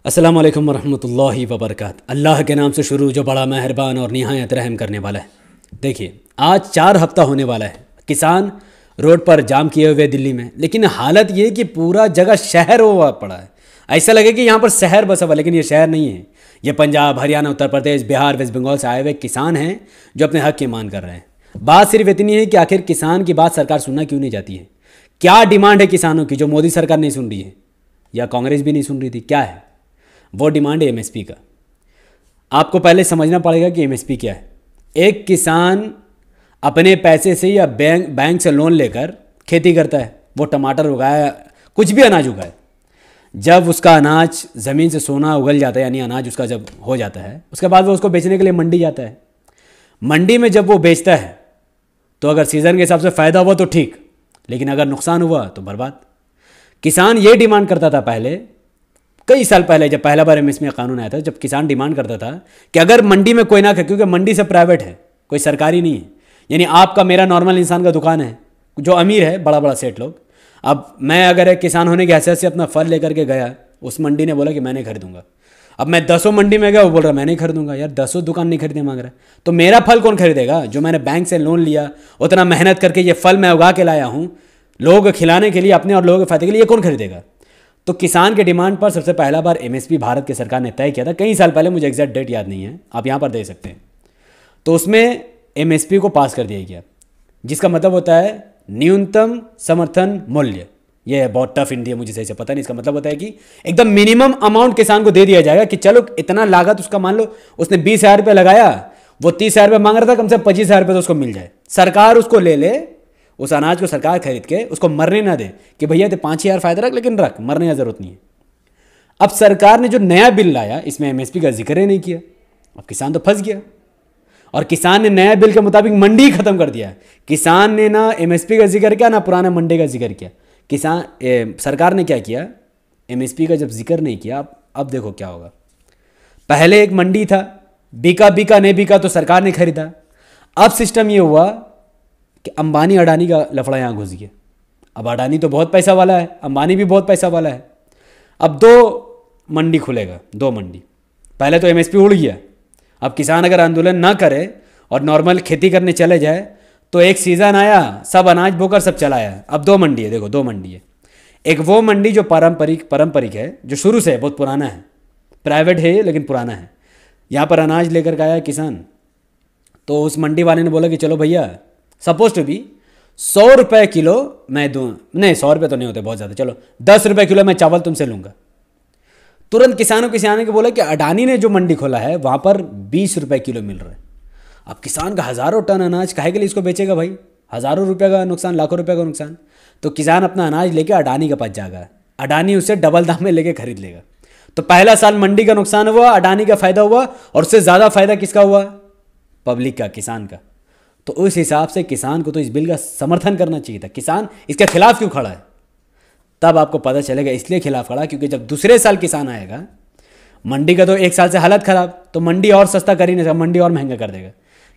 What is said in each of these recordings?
अस्सलाम वालेकुम वरहमतुल्लाहि वबरकात। अल्लाह के नाम से शुरू जो बड़ा मेहरबान और निहायत रहम करने वाला है। देखिए, आज 4 हफ्ता होने वाला है किसान रोड पर जाम किए हुए दिल्ली में, लेकिन हालत ये कि पूरा जगह शहर हुआ पड़ा है। ऐसा लगे कि यहाँ पर शहर बसा हुआ, लेकिन ये शहर नहीं है। ये पंजाब, हरियाणा, उत्तर प्रदेश, बिहार, वेस्ट बंगाल से आए हुए किसान हैं जो अपने हक की मांग कर रहे हैं। बात सिर्फ इतनी है कि आखिर किसान की बात सरकार सुनना क्यों नहीं चाहती है। क्या डिमांड है किसानों की जो मोदी सरकार नहीं सुन रही है या कांग्रेस भी नहीं सुन रही थी? क्या है वो डिमांड है? एमएसपी का। आपको पहले समझना पड़ेगा कि एमएसपी क्या है। एक किसान अपने पैसे से या बैंक से लोन लेकर खेती करता है, वो टमाटर उगाया, कुछ भी अनाज उगाए। जब उसका अनाज ज़मीन से सोना उगल जाता है, यानी अनाज उसका जब हो जाता है, उसके बाद वो उसको बेचने के लिए मंडी जाता है। मंडी में जब वो बेचता है तो अगर सीज़न के हिसाब से फ़ायदा हुआ तो ठीक, लेकिन अगर नुकसान हुआ तो बर्बाद। किसान ये डिमांड करता था पहले, कई साल पहले जब पहला बार एमएसपी का कानून आया था, जब किसान डिमांड करता था कि अगर मंडी में कोई ना करे, क्योंकि मंडी से प्राइवेट है, कोई सरकारी नहीं है। यानी आपका मेरा नॉर्मल इंसान का दुकान है, जो अमीर है, बड़ा बड़ा सेठ लोग। अब मैं अगर एक किसान होने की हैसियत से अपना फल लेकर के गया, उस मंडी ने बोला कि मैं नहीं खरीदूंगा। अब मैं 10 मंडी में गया, वो बोल रहा मैं नहीं खरीदूंगा। यार 10 दुकान नहीं खरीदने मांग रहा है, तो मेरा फल कौन खरीदेगा? जो मैंने बैंक से लोन लिया, उतना मेहनत करके ये फल मैं उगा के लाया हूँ लोगों को खिलाने के लिए, अपने और लोगों के फायदे के लिए, ये कौन खरीदेगा? तो किसान के डिमांड पर सबसे पहला बार एमएसपी भारत की सरकार ने तय किया था, कई साल पहले, मुझे एग्जैक्ट डेट याद नहीं है, आप यहाँ पर दे सकते हैं। तो उसमें एमएसपी को पास कर दिया गया, जिसका मतलब होता है न्यूनतम समर्थन मूल्य। यह बहुत टफ हिंदी है, मुझे सही से पता नहीं। इसका मतलब होता है कि एकदम मिनिमम अमाउंट किसान को दे दिया जाएगा कि चलो इतना लागत उसका, मान लो उसने 20,000 रुपये लगाया, वो 30,000 रुपये मांग रहा था, कम से कम 25,000 रुपये तो उसको मिल जाए। सरकार उसको ले ले, उस अनाज को सरकार खरीद के उसको मरने ना दे कि भैया तो 5,000 फायदा रख, लेकिन रख, मरने की जरूरत नहीं है। अब सरकार ने जो नया बिल लाया, इसमें एमएसपी का जिक्र ही नहीं किया। अब किसान तो फंस गया, और किसान ने नया बिल के मुताबिक मंडी खत्म कर दिया। किसान ने ना एमएसपी का जिक्र किया, ना पुराना मंडी का जिक्र किया। सरकार ने क्या किया, एमएसपी का जब जिक्र नहीं किया, अब देखो क्या होगा। पहले एक मंडी था, बिका बिका नहीं बिका तो सरकार ने खरीदा। अब सिस्टम ये हुआ कि अंबानी अडानी का लफड़ा यहाँ घुस गया। अब अडानी तो बहुत पैसा वाला है, अंबानी भी बहुत पैसा वाला है। अब 2 मंडी खुलेगा, 2 मंडी। पहले तो एमएसपी उड़ गया। अब किसान अगर आंदोलन ना करे और नॉर्मल खेती करने चले जाए तो एक सीज़न आया, सब अनाज बोकर सब चला आया। अब 2 मंडी है, देखो 2 मंडी है। एक वो मंडी जो पारंपरिक है, जो शुरू से बहुत पुराना है, प्राइवेट है लेकिन पुराना है। यहाँ पर अनाज लेकर के आया किसान, तो उस मंडी वाले ने बोला कि चलो भैया, सपोज टू बी 100 रुपये किलो मैं दूँ, नहीं 100 रुपये तो नहीं होते, बहुत ज़्यादा, चलो 10 रुपये किलो मैं चावल तुमसे लूँगा। तुरंत किसानों ने बोला कि अडानी ने जो मंडी खोला है वहाँ पर 20 रुपये किलो मिल रहा है। अब किसान का हज़ारों टन अनाज काहे के लिए इसको बेचेगा भाई? हज़ारों रुपये का नुकसान, लाखों रुपये का नुकसान। तो किसान अपना अनाज लेके अडानी के पास जाएगा, अडानी उससे डबल दाम में लेके खरीद लेगा। तो पहला साल मंडी का नुकसान हुआ, अडानी का फ़ायदा हुआ, और उससे ज़्यादा फ़ायदा किसका हुआ? पब्लिक का, किसान का। तो उस हिसाब से किसान को तो इस बिल का समर्थन करना चाहिए था। किसान इसके खिलाफ क्यों खड़ा है? तब आपको पता चलेगा इसलिए खिलाफ खड़ा, क्योंकि जब दूसरे साल किसान आएगा, मंडी का तो एक साल से हालत खराब, तो मंडी और सस्ता कर ही नहीं सकता, मंडी और महंगा कर देगा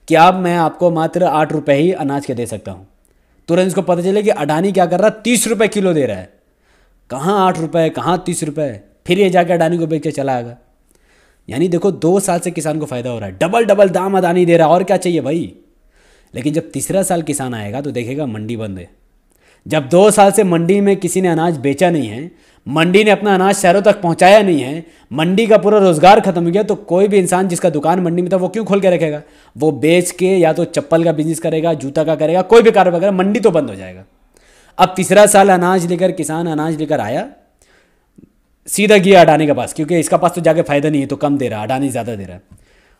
कि अब मैं आपको मात्र 8 रुपये ही अनाज के दे सकता हूँ। तुरंत इसको पता चले कि अडानी क्या कर रहा है, 30 रुपये किलो दे रहा है। कहाँ 8 रुपये, कहाँ 30 रुपये, फिर ये जाकर अडानी को बेच के चला आएगा। यानी देखो 2 साल से किसान को फ़ायदा हो रहा है, डबल दाम अडानी दे रहा है, और क्या चाहिए भाई? लेकिन जब तीसरा साल किसान आएगा तो देखेगा मंडी बंद है। जब 2 साल से मंडी में किसी ने अनाज बेचा नहीं है, मंडी ने अपना अनाज शहरों तक पहुंचाया नहीं है, मंडी का पूरा रोजगार खत्म हो गया, तो कोई भी इंसान जिसका दुकान मंडी में था वो क्यों खोल के रखेगा? वो बेच के या तो चप्पल का बिजनेस करेगा, जूता का करेगा, कोई भी कारोबार करेगा, मंडी तो बंद हो जाएगा। अब तीसरा साल अनाज लेकर किसान अनाज लेकर आया, सीधा गया अडानी के पास, क्योंकि इसका पास तो जाके फायदा नहीं है, तो कम दे रहा है, अडानी ज़्यादा दे रहा है।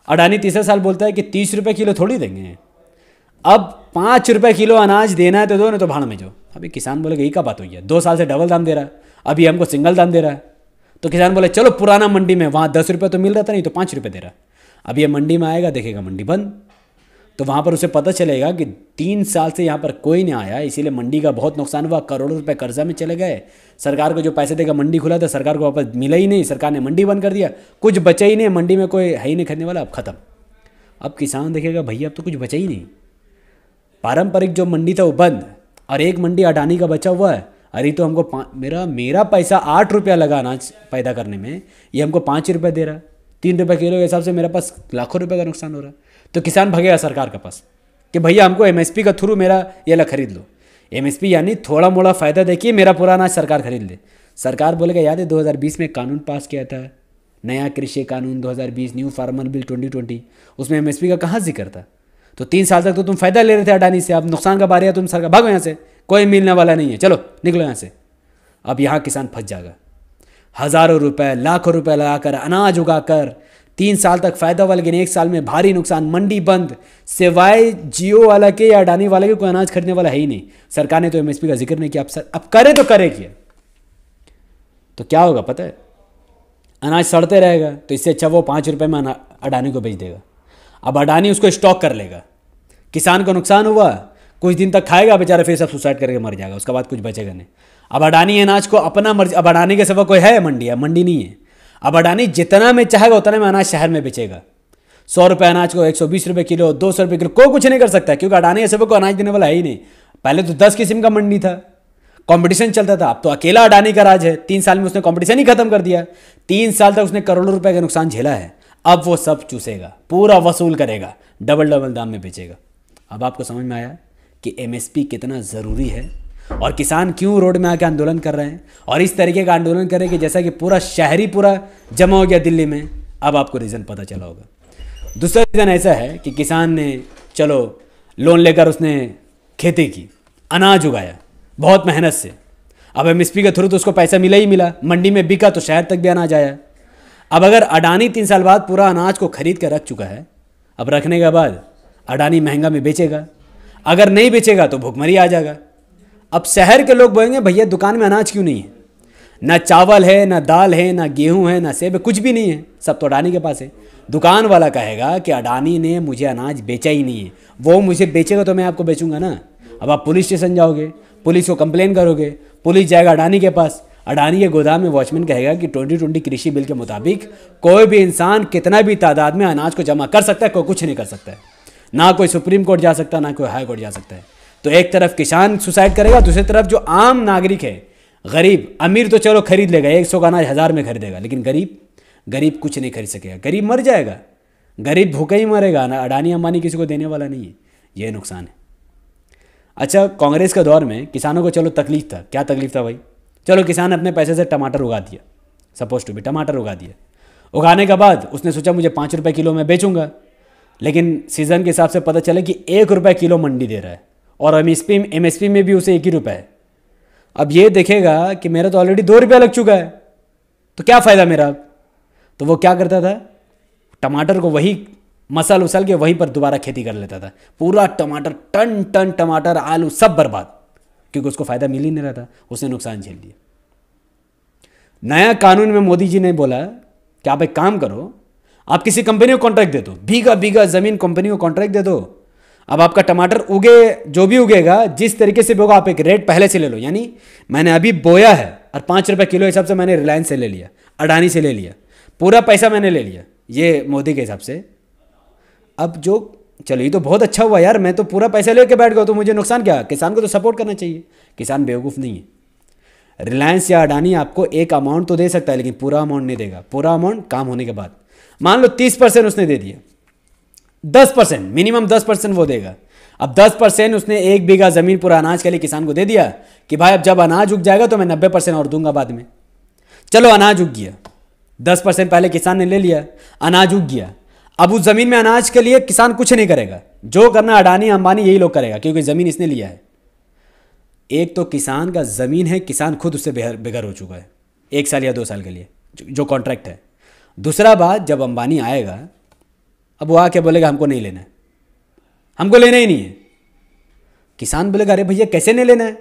अडानी तीसरा साल बोलता है कि 30 रुपये किलो थोड़ी देंगे, अब 5 रुपये किलो अनाज देना है तो दो, नहीं तो भाड़ में जो। अभी किसान बोले यही का बात हुई है, 2 साल से डबल दाम दे रहा है, अभी हमको सिंगल दाम दे रहा है। तो किसान बोले चलो पुराना मंडी में, वहाँ 10 रुपये तो मिल रहा था, नहीं तो 5 रुपये दे रहा है। अब ये मंडी में आएगा, देखेगा मंडी बंद, तो वहाँ पर उसे पता चलेगा कि 3 साल से यहाँ पर कोई नहीं आया, इसीलिए मंडी का बहुत नुकसान हुआ, करोड़ों रुपए कर्जा में चले गए। सरकार को जो पैसे देगा, मंडी खुला था, सरकार को वापस मिला ही नहीं, सरकार ने मंडी बंद कर दिया, कुछ बचा ही नहीं, मंडी में कोई है ही नहीं खरीदने वाला, अब खत्म। अब किसान देखेगा भैया अब तो कुछ बचा ही नहीं, पारंपरिक जो मंडी था वो बंद, और एक मंडी अडानी का बचा हुआ है, अरे तो हमको मेरा मेरा पैसा 8 रुपया लगा अनाज पैदा करने में, ये हमको 5 रुपये दे रहा, 3 रुपये किलो के हिसाब से मेरे पास लाखों रुपये का नुकसान हो रहा है। तो किसान भगेगा सरकार के पास कि भैया हमको एमएसपी का थ्रू मेरा ये ला खरीद लो। एमएसपी यानी थोड़ा मोड़ा फ़ायदा देखिए, मेरा पूरा अनाज सरकार खरीद ले। सरकार बोलेगा याद है 2020 में कानून पास किया था, नया कृषि कानून 2020, न्यू फार्मर बिल 2020, उसमें एमएसपी का कहाँ जिक्र था? तो 3 साल तक तो तुम फायदा ले रहे थे अडानी से, अब नुकसान का बारी है, तुम सरकार भागो यहाँ से, कोई मिलने वाला नहीं है, चलो निकलो यहाँ से। अब यहाँ किसान फंस जाएगा, हज़ारों रुपए लाखों रुपए लगाकर अनाज उगाकर 3 साल तक फायदा वाला, लेकिन 1 साल में भारी नुकसान, मंडी बंद, सिवाय जियो वाला के या अडानी वाले के कोई अनाज खरीदने वाला है ही नहीं। सरकार ने तो एमएसपी का जिक्र नहीं किया, अब करे तो करे क्या? तो क्या होगा पता है? अनाज सड़ते रहेगा, तो इससे अच्छा वो 5 रुपये में अडानी को बेच देगा। अब अडानी उसको स्टॉक कर लेगा, किसान को नुकसान हुआ, कुछ दिन तक खाएगा बेचारा, फिर सब सुसाइड करके मर जाएगा, उसके बाद कुछ बचेगा नहीं। अब अडानी अनाज को अपना मर्जी, अब अडानी के सिवा कोई है मंडी? है मंडी नहीं है। अब अडानी जितना में चाहेगा उतना में अनाज शहर में बेचेगा। 100 रुपये अनाज को 120 रुपये किलो, 200 रुपये किलो, कोई कुछ नहीं कर सकता, क्योंकि अडानी के सिवा को अनाज देने वाला है ही नहीं। पहले तो 10 किस्म का मंडी था, कंपटीशन चलता था, अब तो अकेला अडानी का राज है। 3 साल में उसने कंपटीशन ही खत्म कर दिया। 3 साल तक उसने करोड़ों रुपए का नुकसान झेला है, अब वो सब चूसेगा, पूरा वसूल करेगा, डबल डबल दाम में बेचेगा। अब आपको समझ में आया कि एमएसपी कितना ज़रूरी है और किसान क्यों रोड में आके आंदोलन कर रहे हैं, और इस तरीके का आंदोलन कर रहे हैं कि जैसा कि पूरा शहरी पूरा जमा हो गया दिल्ली में। अब आपको रीज़न पता चला होगा। दूसरा रीज़न ऐसा है कि किसान ने चलो लोन लेकर उसने खेती की, अनाज उगाया बहुत मेहनत से, अब एमएसपी के थ्रू तो उसको पैसा मिला ही मिला, मंडी में बिका तो शहर तक भी अनाज आया। अब अगर अडानी 3 साल बाद पूरा अनाज को खरीद कर रख चुका है, अब रखने के बाद अडानी महंगा में बेचेगा, अगर नहीं बेचेगा तो भुखमरी आ जाएगा। अब शहर के लोग बोलेंगे भैया दुकान में अनाज क्यों नहीं है? ना चावल है, ना दाल है, ना गेहूं है, ना सेब है, कुछ भी नहीं है, सब तो अडानी के पास है। दुकान वाला कहेगा कि अडानी ने मुझे अनाज बेचा ही नहीं है, वो मुझे बेचेगा तो मैं आपको बेचूंगा ना। अब आप पुलिस स्टेशन जाओगे, पुलिस को कंप्लेन करोगे, पुलिस जाएगा अडानी के पास, अडानी के गोदाम में वॉचमैन कहेगा कि 2020 कृषि बिल के मुताबिक कोई भी इंसान कितना भी तादाद में अनाज को जमा कर सकता है, कोई कुछ नहीं कर सकता है, ना कोई सुप्रीम कोर्ट जा सकता है, ना कोई हाई कोर्ट जा सकता है। तो एक तरफ किसान सुसाइड करेगा, दूसरी तरफ जो आम नागरिक है, गरीब, अमीर तो चलो खरीद लेगा, 100 का अनाज 1000 में खरीदेगा, लेकिन गरीब कुछ नहीं खरीद सकेगा, गरीब मर जाएगा, गरीब भूखा ही मरेगा ना। अडानी अंबानी किसी को देने वाला नहीं है, ये नुकसान है। अच्छा, कांग्रेस के दौर में किसानों को चलो तकलीफ था, क्या तकलीफ था भाई? चलो किसान अपने पैसे से टमाटर उगा दिया, सपोज टू भी टमाटर उगा दिया, उगाने के बाद उसने सोचा मुझे 5 रुपये किलो में बेचूंगा, लेकिन सीज़न के हिसाब से पता चला कि 1 रुपये किलो मंडी दे रहा है, और एमएसपी में भी उसे 1 ही रुपये है। अब ये देखेगा कि मेरा तो ऑलरेडी 2 रुपया लग चुका है, तो क्या फ़ायदा मेरा? तो वो क्या करता था, टमाटर को वही मसल उसल के वहीं पर दोबारा खेती कर लेता था, पूरा टमाटर, टन टन टमाटर, आलू सब बर्बाद, क्योंकि उसको फ़ायदा मिल ही नहीं रहा था, उसने नुकसान झेल लिया। नया कानून में मोदी जी ने बोला कि आप एक काम करो, आप किसी कंपनी को कॉन्ट्रैक्ट दे दो, बीघा बीघा ज़मीन कंपनी को कॉन्ट्रैक्ट दे दो, अब आपका टमाटर उगे, जो भी उगेगा जिस तरीके से भी होगा, आप एक रेट पहले से ले लो, यानी मैंने अभी बोया है और 5 रुपये किलो हिसाब से मैंने रिलायंस से ले लिया, अडानी से ले लिया, पूरा पैसा मैंने ले लिया, ये मोदी के हिसाब से। अब जो चलो ये तो बहुत अच्छा हुआ यार, मैं तो पूरा पैसा लेके बैठ गया, तो मुझे नुकसान क्या? किसान को तो सपोर्ट करना चाहिए, किसान बेवकूफ़ नहीं है। रिलायंस या अडानी आपको एक अमाउंट तो दे सकता है, लेकिन पूरा अमाउंट नहीं देगा, पूरा अमाउंट काम होने के बाद। मान लो 30% उसने दे दिया, 10%, मिनिमम 10% वो देगा। अब 10% उसने 1 बीघा ज़मीन पूरा अनाज के लिए किसान को दे दिया कि भाई अब जब अनाज उग जाएगा तो मैं 90% और दूंगा बाद में। चलो अनाज उग गया, 10% पहले किसान ने ले लिया, अनाज उग गया, अब उस ज़मीन में अनाज के लिए किसान कुछ नहीं करेगा, जो करना अडानी अंबानी यही लोग करेगा, क्योंकि ज़मीन इसने लिया है। एक तो किसान का ज़मीन है, किसान खुद उससे बेघर हो चुका है 1 साल या 2 साल के लिए, जो कॉन्ट्रैक्ट है। दूसरा बात, जब अंबानी आएगा, अब वो आके बोलेगा हमको नहीं लेना है, हमको लेना ही नहीं है। किसान बोलेगा अरे भैया कैसे नहीं लेना है,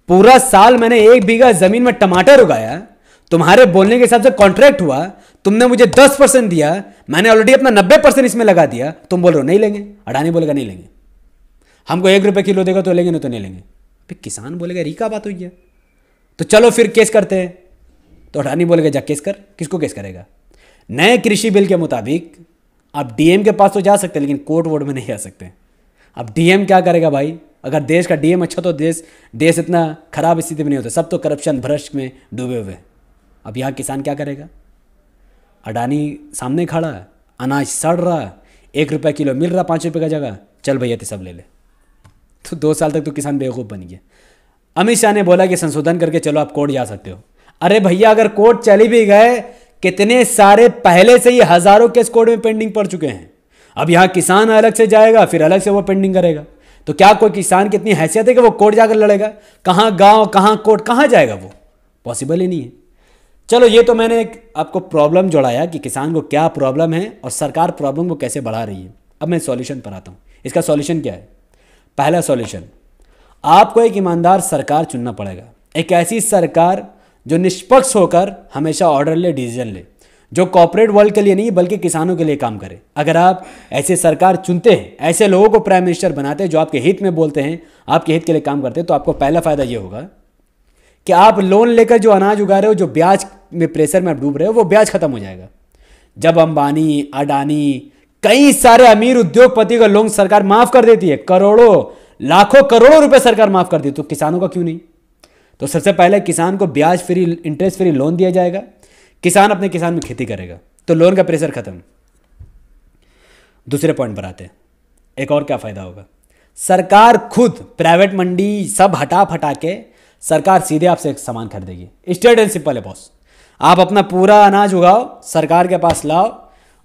पूरा साल मैंने 1 बीघा ज़मीन में टमाटर उगाया, तुम्हारे बोलने के हिसाब से कॉन्ट्रैक्ट हुआ, तुमने मुझे 10% दिया, मैंने ऑलरेडी अपना 90% इसमें लगा दिया, तुम बोल रहे हो नहीं लेंगे। अडानी बोलेगा नहीं लेंगे, हमको 1 रुपये किलो देगा तो लेंगे, नहीं तो नहीं लेंगे। फिर किसान बोलेगा री का बात हुई है, तो चलो फिर केस करते हैं। तो अडानी बोलेगा जा केस कर, किसको केस करेगा? नए कृषि बिल के मुताबिक आप डीएम के पास तो जा सकते हैं, लेकिन कोर्ट वोर्ट में नहीं आ सकते। अब डीएम क्या करेगा भाई? अगर देश का डीएम अच्छा तो देश इतना खराब स्थिति में नहीं होता। सब तो करप्शन भ्रष्ट में डूबे हुए। अब यहाँ किसान क्या करेगा? अडानी सामने खड़ा है, अनाज सड़ रहा है, 1 रुपये किलो मिल रहा 5 रुपये का जगह, चल भैया तो सब ले ले। तो 2 साल तक तो किसान बेवकूफ़ बन गया। अमित शाह ने बोला कि संशोधन करके चलो आप कोर्ट जा सकते हो। अरे भैया अगर कोर्ट चली भी गए, कितने सारे पहले से ही हजारों केस कोर्ट में पेंडिंग पड़ चुके हैं। अब यहाँ किसान अलग से जाएगा, फिर अलग से वो पेंडिंग करेगा। तो क्या कोई किसान की इतनी हैसियत है कि वो कोर्ट जाकर लड़ेगा? कहाँ गांव, कहाँ कोर्ट, कहाँ जाएगा वो? पॉसिबल ही नहीं है। चलो ये तो मैंने एक आपको प्रॉब्लम जोड़ाया कि किसान को क्या प्रॉब्लम है और सरकार प्रॉब्लम को कैसे बढ़ा रही है। अब मैं सॉल्यूशन पर आता हूँ। इसका सॉल्यूशन क्या है? पहला सॉल्यूशन, आपको एक ईमानदार सरकार चुनना पड़ेगा। एक ऐसी सरकार जो निष्पक्ष होकर हमेशा ऑर्डर ले, डिसीजन ले, जो कॉर्पोरेट वर्ल्ड के लिए नहीं बल्कि किसानों के लिए काम करे। अगर आप ऐसे सरकार चुनते हैं, ऐसे लोगों को प्राइम मिनिस्टर बनाते हैं जो आपके हित में बोलते हैं, आपके हित के लिए काम करते हैं, तो आपको पहला फायदा ये होगा कि आप लोन लेकर जो अनाज उगा रहे हो, जो ब्याज में प्रेशर में आप डूब रहे हो, वो ब्याज खत्म हो जाएगा। जब अंबानी, अडानी, कई सारे अमीर उद्योगपति का लोन सरकार माफ कर देती है, करोड़ों, लाखों करोड़ों रुपए सरकार माफ कर दी, तो किसानों का क्यों नहीं? तो सबसे पहले किसान को ब्याज फ्री, इंटरेस्ट फ्री लोन दिया जाएगा। किसान अपने किसान में खेती करेगा, तो लोन का प्रेशर खत्म। दूसरे पॉइंट पर आते हैं। एक और क्या फायदा होगा? सरकार खुद प्राइवेट मंडी सब हटा के सरकार सीधे आपसे सामान खरीदेगी। स्ट्रेट एंड सिंपल है बॉस। आप अपना पूरा अनाज उगाओ, सरकार के पास लाओ,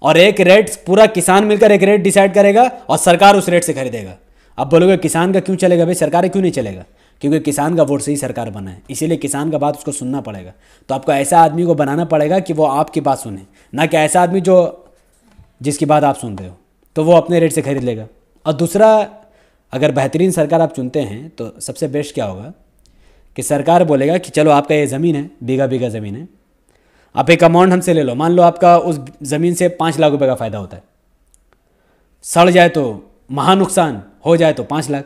और एक रेट, पूरा किसान मिलकर एक रेट डिसाइड करेगा और सरकार उस रेट से खरीदेगा। अब बोलोगे किसान का क्यों चलेगा? भाई सरकार क्यों नहीं चलेगा? क्योंकि किसान का वोट से ही सरकार बना है, इसीलिए किसान का बात उसको सुनना पड़ेगा। तो आपको ऐसा आदमी को बनाना पड़ेगा कि वो आपकी बात सुने, ना कि ऐसा आदमी जिसकी बात आप सुन रहे हो, तो वो अपने रेट से खरीद लेगा। और दूसरा, अगर बेहतरीन सरकार आप चुनते हैं तो सबसे बेस्ट क्या होगा कि सरकार बोलेगा कि चलो आपका ये ज़मीन है, बीघा बीघा ज़मीन है, आप एक अमाउंट हमसे ले लो। मान लो आपका उस ज़मीन से 5 लाख रुपए का फ़ायदा होता है, सड़ जाए तो महा नुकसान, हो जाए तो 5 लाख।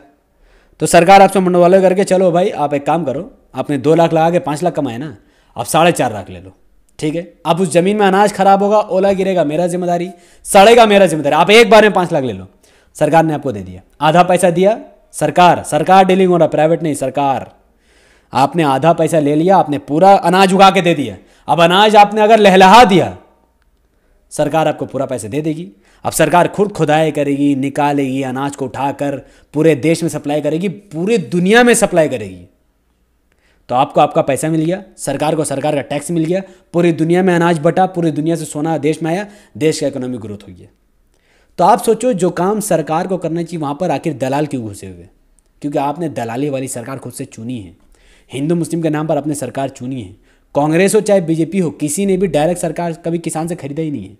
तो सरकार आपसे मंडवाले करके चलो भाई आप एक काम करो, आपने 2 लाख लगा के 5 लाख कमाए ना, आप 4.5 लाख ले लो, ठीक है। अब उस ज़मीन में अनाज खराब होगा, ओला गिरेगा, मेरा जिम्मेदारी, सड़ेगा, मेरा जिम्मेदारी, आप एक बार में 5 लाख ले लो। सरकार ने आपको दे दिया, आधा पैसा दिया, सरकार डीलिंग हो रहा, प्राइवेट नहीं, सरकार। आपने आधा पैसा ले लिया, आपने पूरा अनाज उगा के दे दिया। अब अनाज आपने अगर लहलहा दिया, सरकार आपको पूरा पैसा दे देगी। अब सरकार खुद खुदाई करेगी, निकालेगी, अनाज को उठाकर पूरे देश में सप्लाई करेगी, पूरी दुनिया में सप्लाई करेगी। तो आपको आपका पैसा मिल गया, सरकार को सरकार का टैक्स मिल गया, पूरी दुनिया में अनाज बटा, पूरी दुनिया से सोना देश में आया, देश का इकोनॉमिक ग्रोथ हो गया। तो आप सोचो, जो काम सरकार को करना चाहिए वहाँ पर आखिर दलाल क्यों घुसे हुए? क्योंकि आपने दलाली वाली सरकार खुद से चुनी है। हिंदू मुस्लिम के नाम पर अपने सरकार चुनी है। कांग्रेस हो चाहे बीजेपी हो, किसी ने भी डायरेक्ट सरकार कभी किसान से खरीदा ही नहीं है।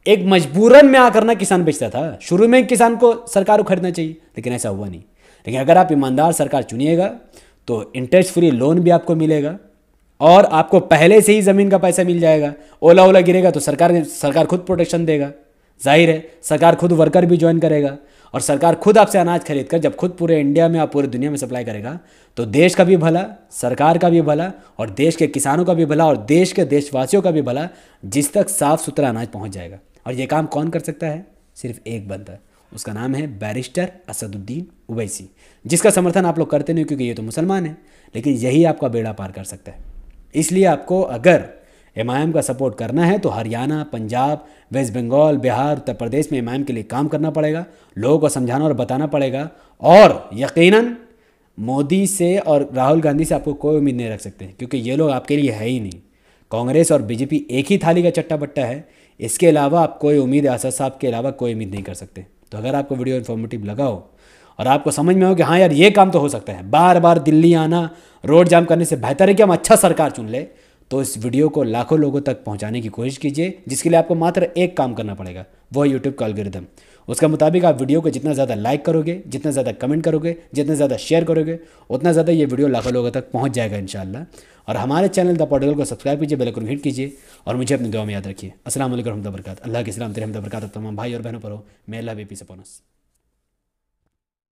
एक मजबूरन में आकर ना किसान बेचता था, शुरू में किसान को सरकार को खरीदना चाहिए, लेकिन ऐसा हुआ नहीं। लेकिन अगर आप ईमानदार सरकार चुनिएगा तो इंटरेस्ट फ्री लोन भी आपको मिलेगा और आपको पहले से ही ज़मीन का पैसा मिल जाएगा। ओला गिरेगा तो सरकार खुद प्रोटेक्शन देगा, जाहिर है सरकार खुद वर्कर भी ज्वाइन करेगा, और सरकार खुद आपसे अनाज खरीद कर जब खुद पूरे इंडिया में और पूरे दुनिया में सप्लाई करेगा तो देश का भी भला, सरकार का भी भला, और देश के किसानों का भी भला, और देश के देशवासियों का भी भला, जिस तक साफ सुथरा अनाज पहुंच जाएगा। और ये काम कौन कर सकता है? सिर्फ एक बंदा, उसका नाम है बैरिस्टर असदुद्दीन ओवैसी, जिसका समर्थन आप लोग करते नहीं क्योंकि ये तो मुसलमान है, लेकिन यही आपका बेड़ा पार कर सकता है। इसलिए आपको अगर एमआईएम का सपोर्ट करना है तो हरियाणा, पंजाब, वेस्ट बंगाल, बिहार, उत्तर प्रदेश में एमआईएम के लिए काम करना पड़ेगा, लोगों को समझाना और बताना पड़ेगा। और यकीनन मोदी से और राहुल गांधी से आपको कोई उम्मीद नहीं रख सकते, क्योंकि ये लोग आपके लिए है ही नहीं। कांग्रेस और बीजेपी एक ही थाली का चट्टा बट्टा है, इसके अलावा आप कोई उम्मीद, असद साहब के अलावा कोई उम्मीद नहीं कर सकते। तो अगर आपको वीडियो इन्फॉर्मेटिव लगा हो और आपको समझ में हो कि हाँ यार ये काम तो हो सकता है, बार बार दिल्ली आना, रोड जाम करने से बेहतर है कि हम अच्छा सरकार चुन ले, तो इस वीडियो को लाखों लोगों तक पहुंचाने की कोशिश कीजिए, जिसके लिए आपको मात्र एक काम करना पड़ेगा, वो है यूट्यूब का एल्गोरिथम। उसका मुताबिक आप वीडियो को जितना ज़्यादा लाइक करोगे, जितना ज़्यादा कमेंट करोगे, जितना ज़्यादा शेयर करोगे, उतना ज़्यादा ये वीडियो लाखों लोगों तक पहुंच जाएगा इंशाल्लाह। और हमारे चैनल द पॉलिटिकल को सब्सक्राइब कीजिए, बेल आइकन हिट कीजिए, और मुझे अपनी दुआ में याद रखिए। अस्सलाम वालेकुम रहमतुल्लाहि व बरकातहू। अल्लाह के सलाम रहमत बरकात तमाम भाई और बहनों पर हो। मे अल्लाह बी पीस अपॉन अस।